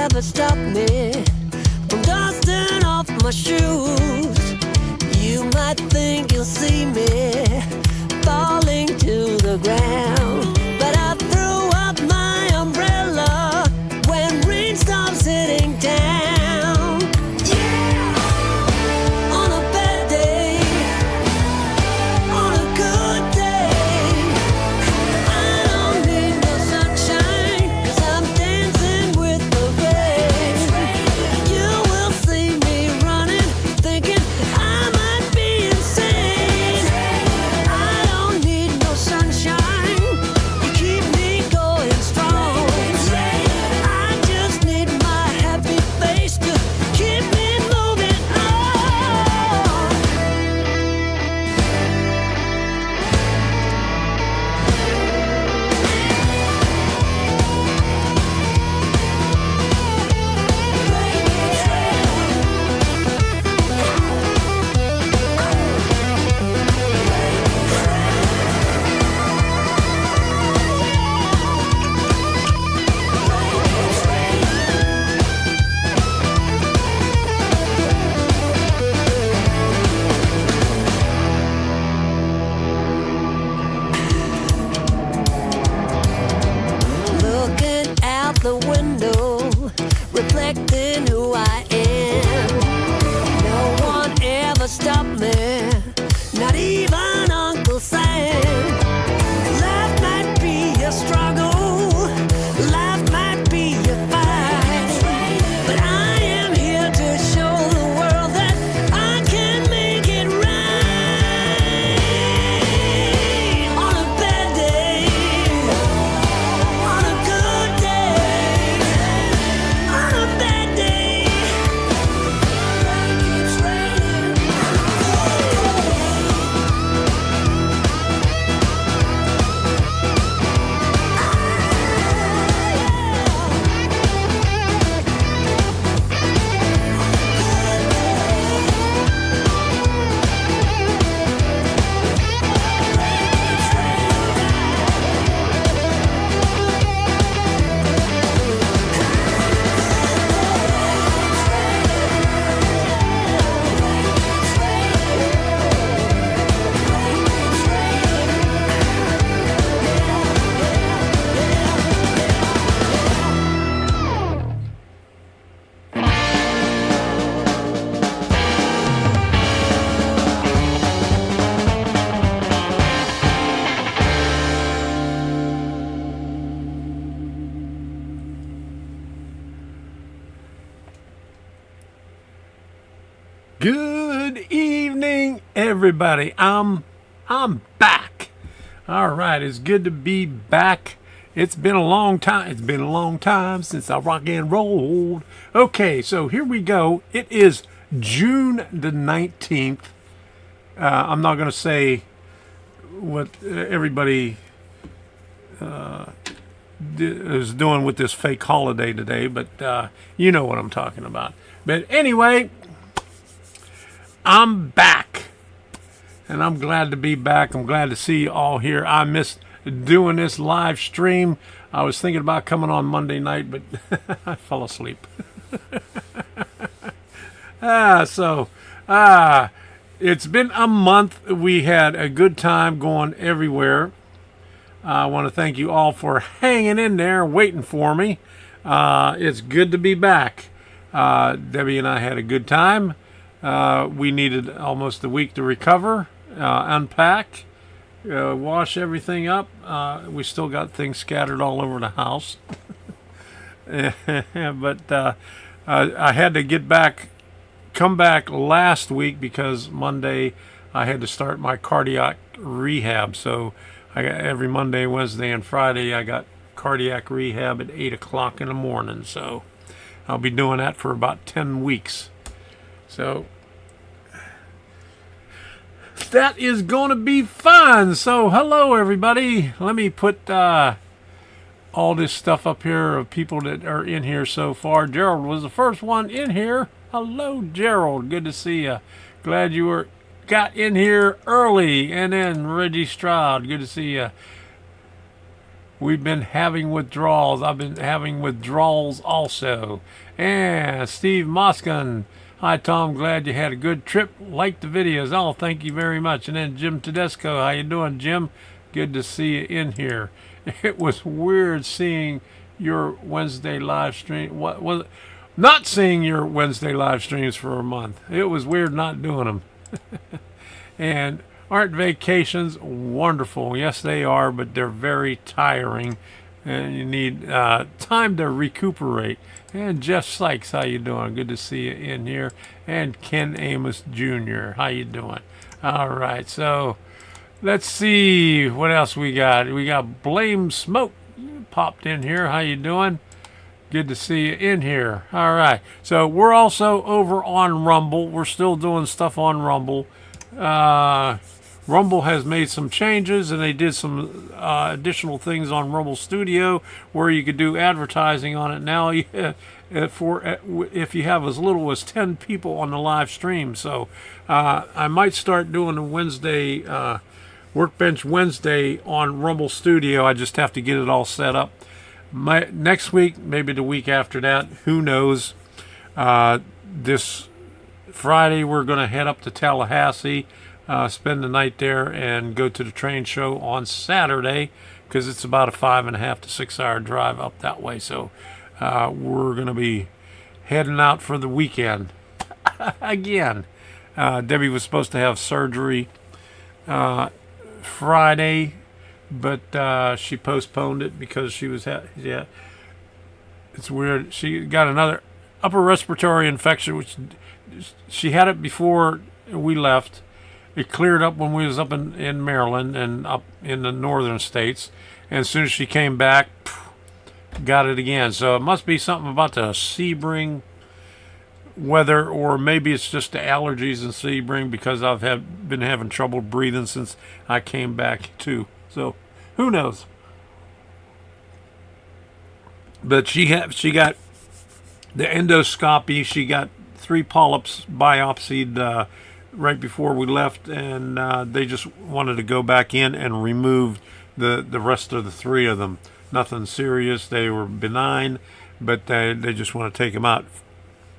ever stop me from dusting off my shoes. You might think you'll see me falling to the ground, but I threw up my umbrella when rain stops hitting town. Yeah! On a bad day, on a good day, I don't need no sunshine, 'cause I'm dancing with the rain. You will see me running, thinking I might be insane. I don't need no sunshine, you keep me going strong. I just need my happy face to keep me moving on. Looking out the window, reflecting who I am. No one ever stopped me, not even Uncle Sam. Life might be a struggle, life might be a fight, but I am here to show the world that I can make it right. On a bad day, on a good day, on a bad day, rain keeps raining. Good evening, everybody. I'm back. All right, it's good to be back. It's been a long time. It's been a long time since I rock and rolled. Okay, so here we go. It is June the 19th. I'm not going to say what everybody is doing with this fake holiday today, but you know what I'm talking about. But anyway, I'm back, and I'm glad to be back. I'm glad to see you all here. I missed doing this live stream. I was thinking about coming on Monday night, but I fell asleep. It's been a month. We had a good time going everywhere. I want to thank you all for hanging in there, waiting for me. It's good to be back. Debbie and I had a good time. We needed almost a week to recover, unpack, wash everything up. We still got things scattered all over the house. But I had to come back last week because Monday I had to start my cardiac rehab. So every Monday, Wednesday, and Friday I got cardiac rehab at 8 o'clock in the morning. So I'll be doing that for about 10 weeks. So that is going to be fun. So hello, everybody. Let me put all this stuff up here of people that are in here so far. Gerald was the first one in here. Hello, Gerald. Good to see you. Glad you got in here early. And then Reggie Stroud. Good to see you. We've been having withdrawals. I've been having withdrawals also. And Steve Moskin. Hi, Tom. Glad you had a good trip. Like the videos. Oh, thank you very much. And then Jim Tedesco. How you doing, Jim? Good to see you in here. It was weird seeing your Wednesday live stream. What was it? Not seeing your Wednesday live streams for a month. It was weird not doing them. And aren't vacations wonderful? Yes, they are, but they're very tiring, and you need time to recuperate. And Jeff Sykes, how you doing? Good to see you in here. And Ken Amos Jr., how you doing? All right, so let's see what else we got. We got Blame Smoke popped in here. How you doing? Good to see you in here. All right. So we're also over on Rumble. We're still doing stuff on Rumble. Rumble has made some changes, and they did some additional things on Rumble Studio where you could do advertising on it. Now, if you have as little as 10 people on the live stream. So I might start doing a Wednesday, Workbench Wednesday on Rumble Studio. I just have to get it all set up. Next week, maybe the week after that, who knows. This Friday, we're going to head up to Tallahassee, spend the night there, and go to the train show on Saturday, because it's about a 5.5 to 6 hour drive up that way. So we're going to be heading out for the weekend again. Debbie was supposed to have surgery Friday, but she postponed it because she was it's weird. She got another upper respiratory infection, which she had it before we left. It cleared up when we was up in Maryland and up in the northern states, and as soon as she came back, got it again. So it must be something about the Sebring weather, or maybe it's just the allergies in Sebring, because I've been having trouble breathing since I came back too. So who knows? But she got the endoscopy. She got 3 polyps biopsied right before we left, and they just wanted to go back in and remove the rest of the 3 of them. Nothing serious. They were benign, but they just want to take them out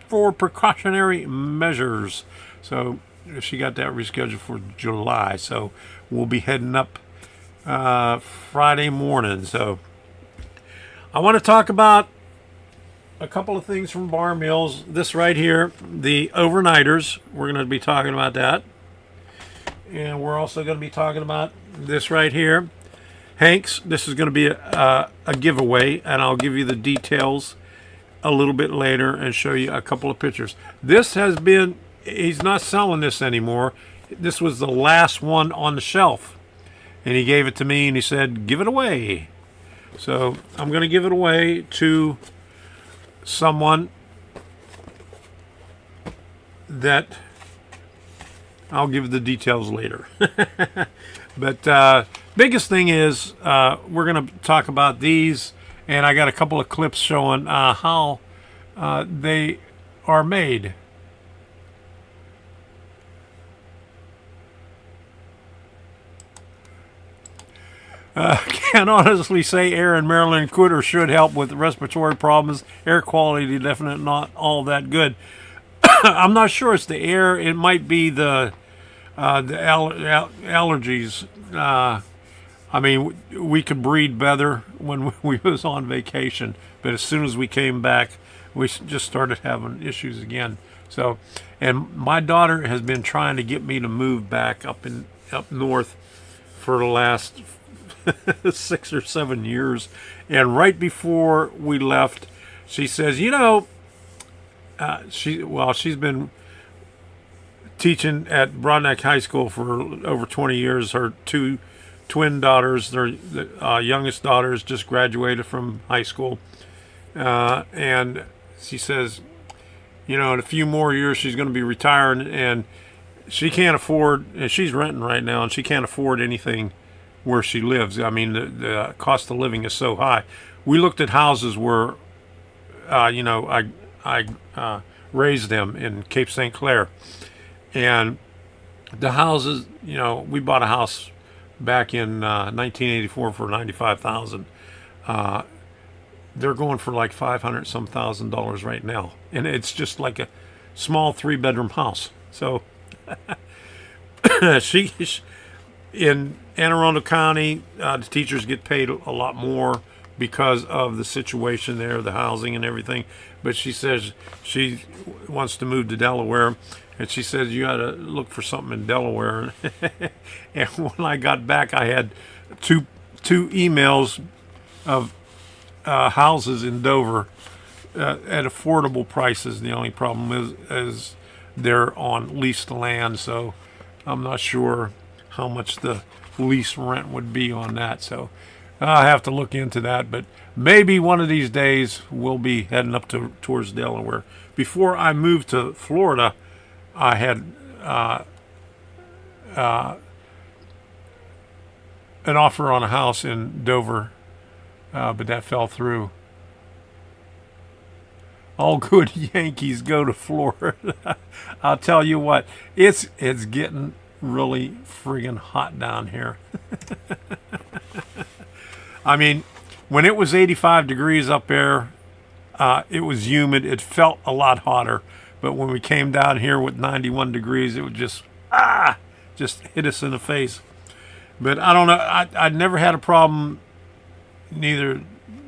for precautionary measures. So she got that rescheduled for July. So we'll be heading up Friday morning. So I want to talk about a couple of things from Bar Mills. This right here, the overnighters, we're going to be talking about that. And we're also going to be talking about this right here, Hanks. This is going to be a giveaway, and I'll give you the details a little bit later and show you a couple of pictures. This has been, he's not selling this anymore. This was the last one on the shelf, and he gave it to me and he said, give it away. So I'm going to give it away to someone that I'll give the details later. But biggest thing is we're going to talk about these, and I got a couple of clips showing how they are made. Can't honestly say air in Maryland could or should help with respiratory problems. Air quality definitely not all that good. I'm not sure it's the air. It might be the allergies. I mean, we could breathe better when we was on vacation, but as soon as we came back, we just started having issues again. So, and my daughter has been trying to get me to move back up north for the last 6 or 7 years. And right before we left, she says, you know, she's been teaching at Broadneck High School for over 20 years. Her 2 twin daughters, their youngest daughters just graduated from high school, and she says, you know, in a few more years she's going to be retiring, and she can't afford, and she's renting right now, and she can't afford anything where she lives. I mean, the cost of living is so high. We looked at houses where, you know, I raised them in Cape St. Clair, and the houses, you know, we bought a house back in 1984 for $95,000. They're going for like $500 some thousand right now, and it's just like a small 3-bedroom house. So she in Anne Arundel County, the teachers get paid a lot more because of the situation there, the housing and everything. But she says she wants to move to Delaware, and she says you got to look for something in Delaware. And when I got back, I had two emails of houses in Dover at affordable prices. The only problem is they're on leased land, so I'm not sure how much the lease rent would be on that. So I'll have to look into that, but maybe one of these days we'll be heading up towards Delaware. Before I moved to Florida, I had an offer on a house in Dover, but that fell through. All good Yankees go to Florida. I'll tell you what, it's getting really friggin' hot down here. I mean, when it was 85 degrees up there, it was humid. It felt a lot hotter. But when we came down here with 91 degrees, it would just hit us in the face. But I don't know. I never had a problem. Neither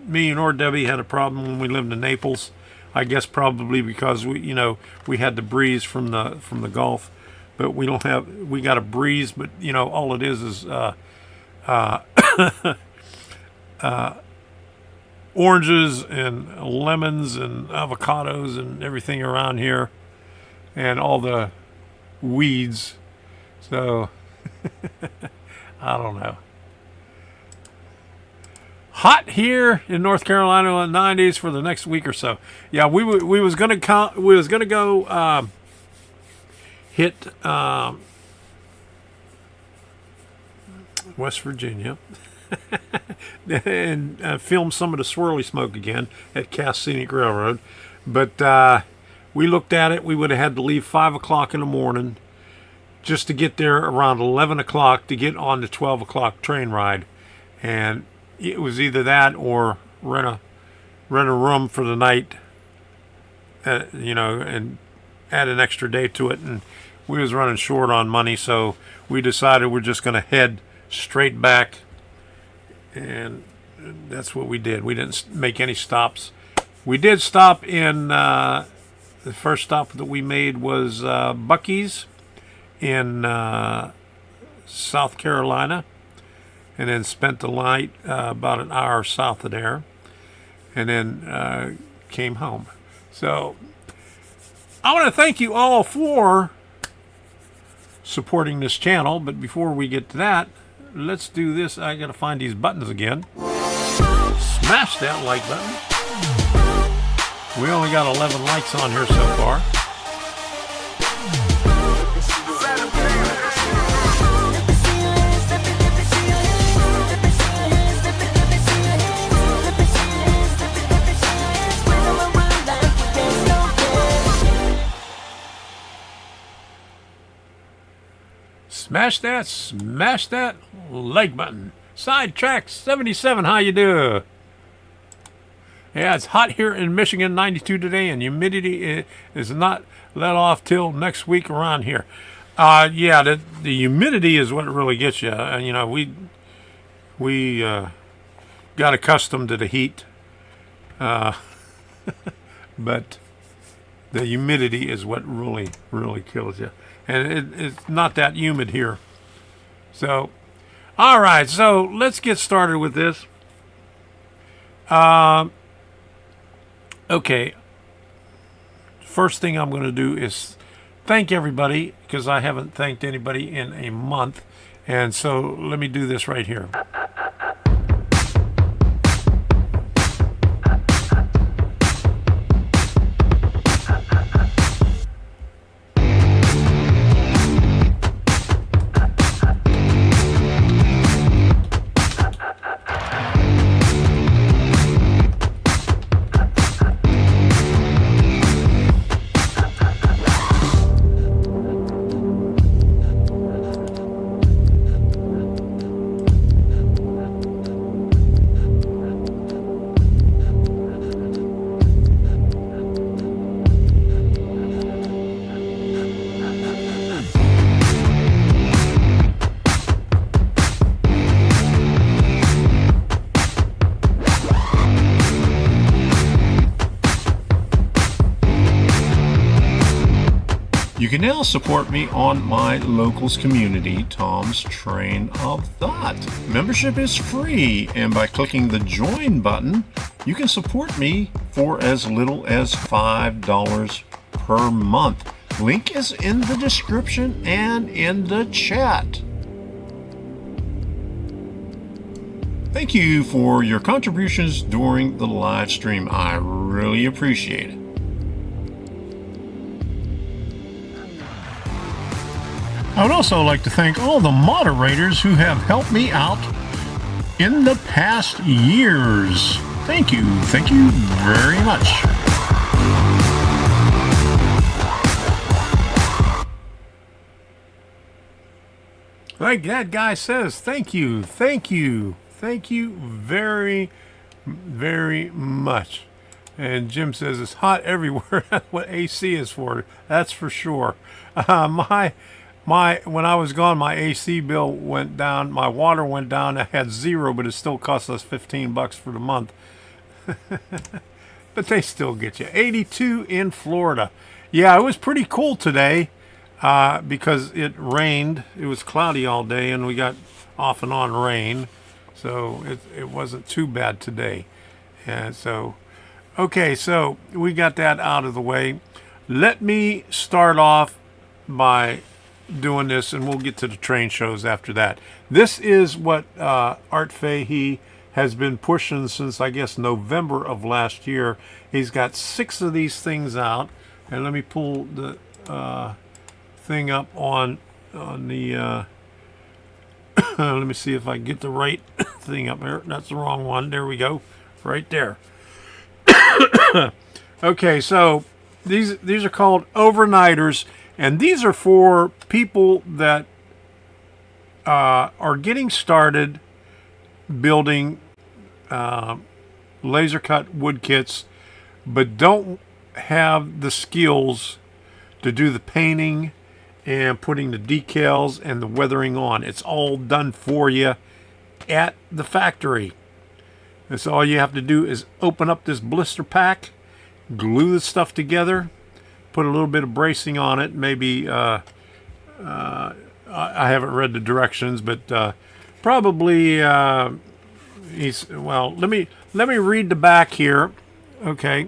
me nor Debbie had a problem when we lived in Naples. I guess probably because we had the breeze from the Gulf, but we got a breeze, but all it is oranges and lemons and avocados and everything around here, and all the weeds. So I don't know. Hot here in North Carolina in the 90s for the next week or so. Yeah, we was gonna go hit West Virginia and film some of the swirly smoke again at Cass Scenic Railroad, but we looked at it. We would have had to leave 5 o'clock in the morning just to get there around 11 o'clock to get on the 12 o'clock train ride, and it was either that or rent a room for the night, and add an extra day to it. And we was running short on money, so we decided we're just going to head straight back, and that's what we did. We didn't make any stops. We did stop in the first stop that we made was Buc-ee's in South Carolina, and then spent the night about an hour south of there, and then came home. So I want to thank you all for supporting this channel, but before we get to that, let's do this. I gotta find these buttons again. Smash that like button. We only got 11 likes on here so far. Smash that like button. Sidetrack 77, how you do? Yeah, it's hot here in Michigan, 92 today, and humidity is not let off till next week around here. Yeah, the humidity is what really gets you. We got accustomed to the heat, but the humidity is what really kills you. And it's not that humid here. So, all right, so let's get started with this. Okay, first thing I'm going to do is thank everybody, because I haven't thanked anybody in a month. And so let me do this right here. You can now support me on my locals community, Tom's Train of Thought. Membership is free, and by clicking the join button, you can support me for as little as $5 per month. Link is in the description and in the chat. Thank you for your contributions during the live stream. I really appreciate it. I would also like to thank all the moderators who have helped me out in the past years. Thank you very much. Like that guy says, thank you very, very much. And Jim says it's hot everywhere. That's what AC is for. That's for sure. When I was gone, my AC bill went down. My water went down. I had zero, but it still cost us $15 for the month. But they still get you. 82 in Florida. Yeah, it was pretty cool today because it rained. It was cloudy all day, and we got off and on rain. So it wasn't too bad today. And so, okay, so we got that out of the way. Let me start off by doing this, and we'll get to the train shows after that. This is what Art Fahey has been pushing since, I guess, November of last year. He's got 6 of these things out, and let me pull the thing up on the let me see if I can get the right thing up there. That's the wrong one. There we go, right there. Okay, so these are called overnighters. And these are for people that are getting started building laser cut wood kits, but don't have the skills to do the painting and putting the decals and the weathering on. It's all done for you at the factory. And so all you have to do is open up this blister pack, glue the stuff together, put a little bit of bracing on it. Maybe I haven't read the directions, but probably well. Let me read the back here. Okay.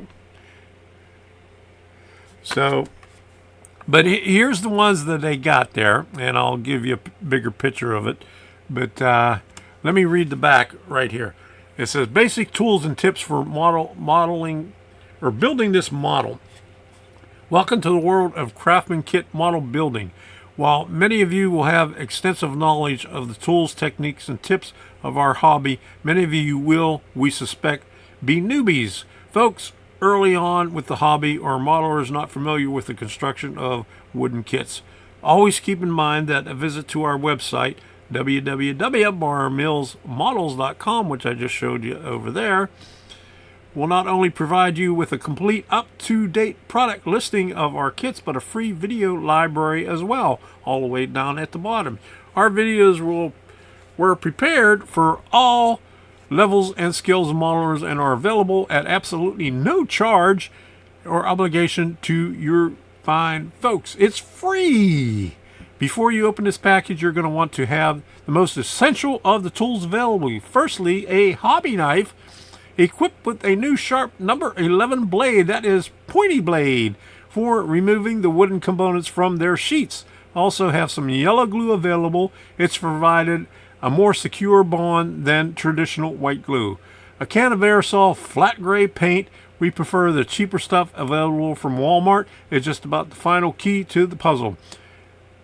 So, but here's the ones that they got there, and I'll give you a bigger picture of it. But let me read the back right here. It says basic tools and tips for modeling or building this model. Welcome to the world of Craftsman Kit model building. While many of you will have extensive knowledge of the tools, techniques, and tips of our hobby, many of you will, we suspect, be newbies. Folks early on with the hobby or modelers not familiar with the construction of wooden kits. Always keep in mind that a visit to our website, www.barmillsmodels.com, which I just showed you over there, will not only provide you with a complete up-to-date product listing of our kits, but a free video library as well, all the way down at the bottom. Our videos were prepared for all levels and skills of modelers and are available at absolutely no charge or obligation to your fine folks. It's free! Before you open this package, you're going to want to have the most essential of the tools available. Firstly, a hobby knife equipped with a new sharp number 11 blade, that is pointy blade, for removing the wooden components from their sheets. Also have some yellow glue available. It's provided a more secure bond than traditional white glue. A can of aerosol flat gray paint. We prefer the cheaper stuff available from Walmart. It's just about the final key to the puzzle.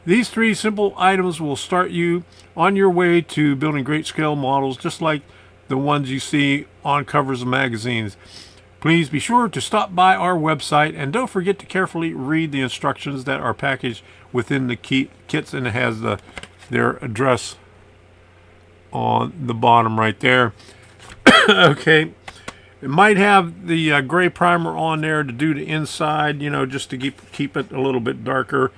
These 3 simple items will start you on your way to building great scale models, just like the ones you see on covers of magazines. Please be sure to stop by our website, and don't forget to carefully read the instructions that are packaged within the kits, and it has their address on the bottom right there. Okay, it might have the gray primer on there to do the inside, just to keep it a little bit darker,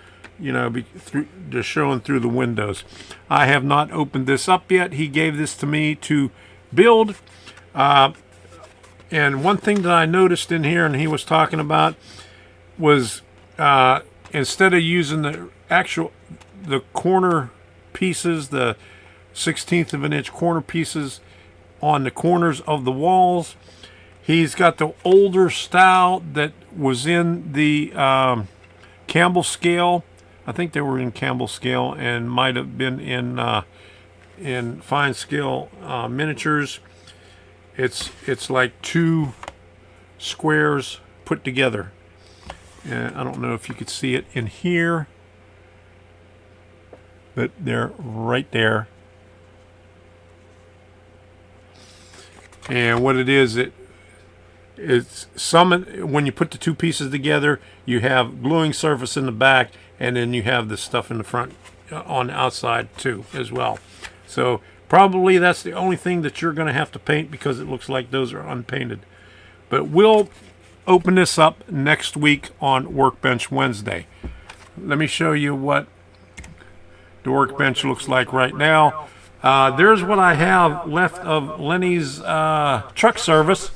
just showing through the windows. I have not opened this up yet. He gave this to me to build, and one thing that I noticed in here, and he was talking about, was instead of using the corner pieces, the 1/16 of an inch corner pieces on the corners of the walls, he's got the older style that was in the Campbell scale. I think they were in Campbell scale and might have been in fine scale miniatures. It's like two squares put together. And I don't know if you could see it in here, but they're right there. And what it is, it's when you put the two pieces together, you have gluing surface in the back, and then you have the stuff in the front on the outside too as well. So probably that's the only thing that you're going to have to paint, because it looks like those are unpainted. But we'll open this up next week on Workbench Wednesday. Let me show you what the workbench looks like right now. There's what I have left of Lenny's truck service.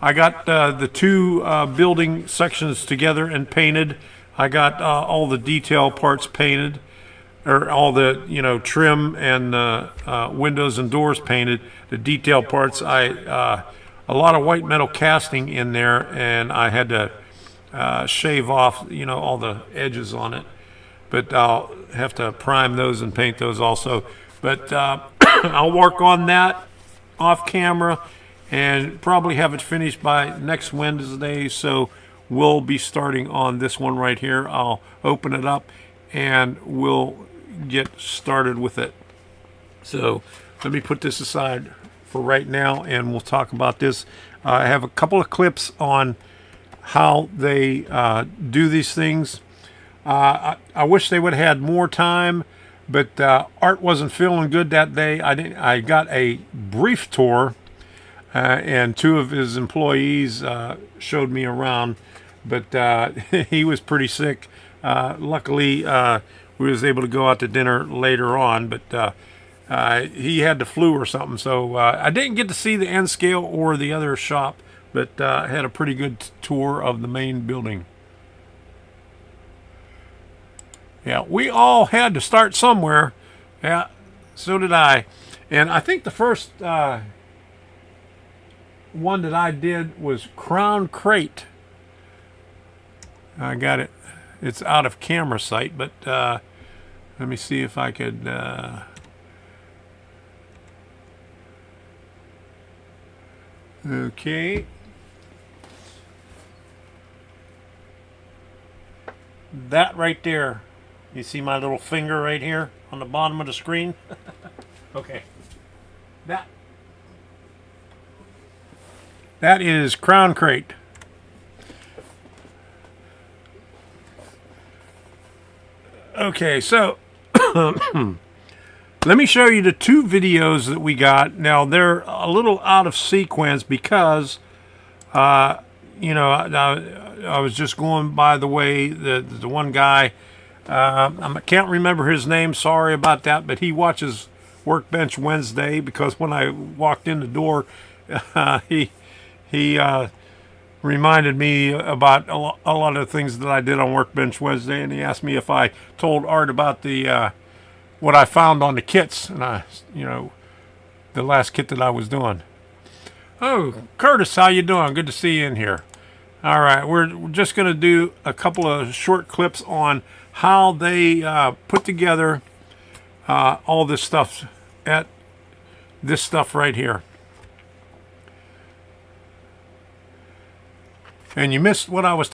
I got the two building sections together and painted. I got all the detail parts painted, or all the trim and windows and doors painted. The detail parts, a lot of white metal casting in there, and I had to shave off all the edges on it. But I'll have to prime those and paint those also. But I'll work on that off camera and probably have it finished by next Wednesday. So we'll be starting on this one right here. I'll open it up and we'll get started with it. So let me put this aside for right now and we'll talk about this. I have a couple of clips on how they do these things. I wish they would have had more time, but Art wasn't feeling good that day. I got a brief tour, and two of his employees showed me around, but he was pretty sick. Luckily, we was able to go out to dinner later on, but he had the flu or something, so I didn't get to see the N scale or the other shop, but I had a pretty good tour of the main building. Yeah, we all had to start somewhere. Yeah, so did I. And I think the first one that I did was Crown Crate. I got it. It's out of camera sight, but let me see if I could... Okay. That right there. You see my little finger right here on the bottom of the screen? Okay. That is Crown Crate. Okay, so let me show you the two videos that we got. Now, they're a little out of sequence because, I was just going by the way the one guy, I can't remember his name, sorry about that, but he watches Workbench Wednesday, because when I walked in the door, he reminded me about a lot of things that I did on Workbench Wednesday, and he asked me if I told Art about the what I found on the kits, and the last kit that I was doing. Oh, Curtis, how you doing? Good to see you in here. All right, we're just going to do a couple of short clips on how they put together all this stuff at this stuff right here. And you missed what I was